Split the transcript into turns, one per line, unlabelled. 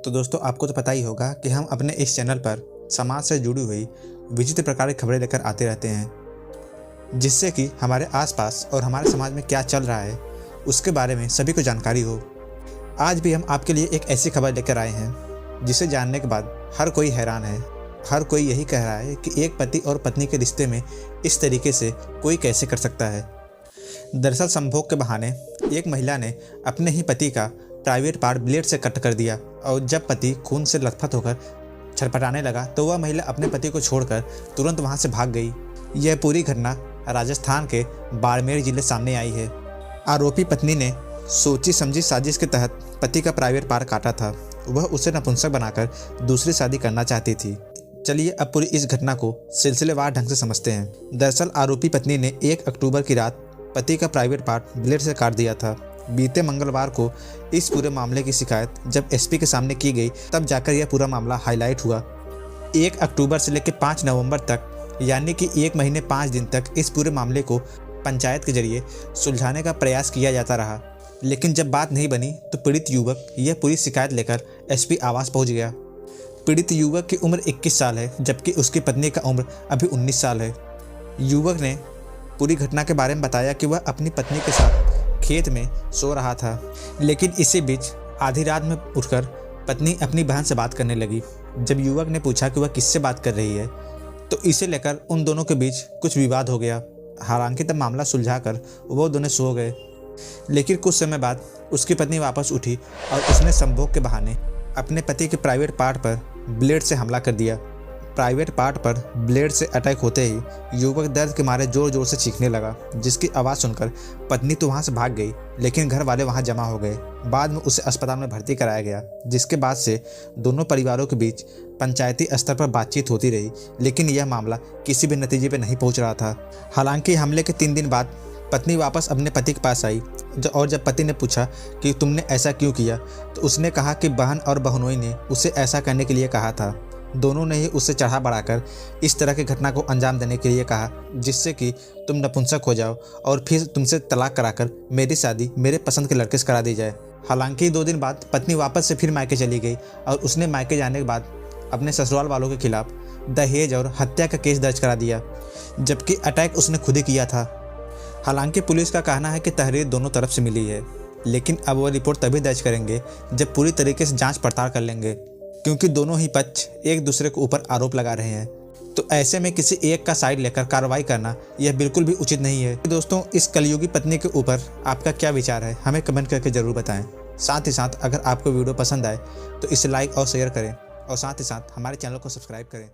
तो दोस्तों आपको तो पता ही होगा कि हम अपने इस चैनल पर समाज से जुड़ी हुई विचित्र प्रकार की खबरें लेकर आते रहते हैं, जिससे कि हमारे आसपास और हमारे समाज में क्या चल रहा है उसके बारे में सभी को जानकारी हो। आज भी हम आपके लिए एक ऐसी खबर लेकर आए हैं जिसे जानने के बाद हर कोई हैरान है। हर कोई यही कह रहा है कि एक पति और पत्नी के रिश्ते में इस तरीके से कोई कैसे कर सकता है। दरअसल संभोग के बहाने एक महिला ने अपने ही पति का प्राइवेट पार्ट ब्लेड से कट कर दिया और जब पति खून से लथपथ होकर छटपटाने लगा तो वह महिला अपने पति को छोड़कर तुरंत वहां से भाग गई। यह पूरी घटना राजस्थान के बाड़मेर जिले सामने आई है। आरोपी पत्नी ने सोची समझी साजिश के तहत पति का प्राइवेट पार्ट काटा था। वह उसे नपुंसक बनाकर दूसरी शादी करना चाहती थी। चलिए अब पूरी इस घटना को सिलसिलेवार ढंग से समझते हैं। दरअसल आरोपी पत्नी ने 1 अक्टूबर की रात पति का प्राइवेट पार्ट ब्लेड से काट दिया था। बीते मंगलवार को इस पूरे मामले की शिकायत जब एसपी के सामने की गई तब जाकर यह पूरा मामला हाईलाइट हुआ। 1 अक्टूबर से लेकर 5 नवंबर तक यानी कि 1 महीने 5 दिन तक इस पूरे मामले को पंचायत के जरिए सुलझाने का प्रयास किया जाता रहा, लेकिन जब बात नहीं बनी तो पीड़ित युवक यह पूरी शिकायत लेकर एसपी आवास पहुंच गया। पीड़ित युवक की उम्र 21 साल है जबकि उसकी पत्नी का उम्र अभी 19 साल है। युवक ने पूरी घटना के बारे में बताया कि वह अपनी पत्नी के साथ खेत में सो रहा था, लेकिन इसी बीच आधी रात में उठकर पत्नी अपनी बहन से बात करने लगी। जब युवक ने पूछा कि वह किससे बात कर रही है तो इसे लेकर उन दोनों के बीच कुछ विवाद हो गया। हालांकि तब मामला सुलझाकर वो दोनों सो गए, लेकिन कुछ समय बाद उसकी पत्नी वापस उठी और उसने संभोग के बहाने अपने पति के प्राइवेट पार्ट पर ब्लेड से हमला कर दिया। प्राइवेट पार्ट पर ब्लेड से अटैक होते ही युवक दर्द के मारे जोर जोर से चीखने लगा, जिसकी आवाज़ सुनकर पत्नी तो वहां से भाग गई, लेकिन घर वाले वहां जमा हो गए। बाद में उसे अस्पताल में भर्ती कराया गया, जिसके बाद से दोनों परिवारों के बीच पंचायती स्तर पर बातचीत होती रही, लेकिन यह मामला किसी भी नतीजे पर नहीं पहुँच रहा था। हालांकि हमले के 3 दिन बाद पत्नी वापस अपने पति के पास आई और जब पति ने पूछा कि तुमने ऐसा क्यों किया तो उसने कहा कि बहन और बहनोई ने उसे ऐसा करने के लिए कहा था। दोनों ने ही उससे चढ़ा बढ़ाकर इस तरह की घटना को अंजाम देने के लिए कहा, जिससे कि तुम नपुंसक हो जाओ और फिर तुमसे तलाक कराकर मेरी शादी मेरे पसंद के लड़के से करा दी जाए। हालांकि 2 दिन बाद पत्नी वापस से फिर मायके चली गई और उसने मायके जाने के बाद अपने ससुराल वालों के खिलाफ दहेज और हत्या का केस दर्ज करा दिया, जबकि अटैक उसने खुद ही किया था। हालांकि पुलिस का कहना है कि तहरीर दोनों तरफ से मिली है, लेकिन अब वह रिपोर्ट तभी दर्ज करेंगे जब पूरी तरीके से जांच पड़ताल कर लेंगे, क्योंकि दोनों ही पक्ष एक दूसरे के ऊपर आरोप लगा रहे हैं। तो ऐसे में किसी एक का साइड लेकर कार्रवाई करना यह बिल्कुल भी उचित नहीं है। दोस्तों, इस कलयुगी पत्नी के ऊपर आपका क्या विचार है हमें कमेंट करके ज़रूर बताएं। साथ ही साथ अगर आपको वीडियो पसंद आए तो इसे लाइक और शेयर करें और साथ ही साथ हमारे चैनल को सब्सक्राइब करें।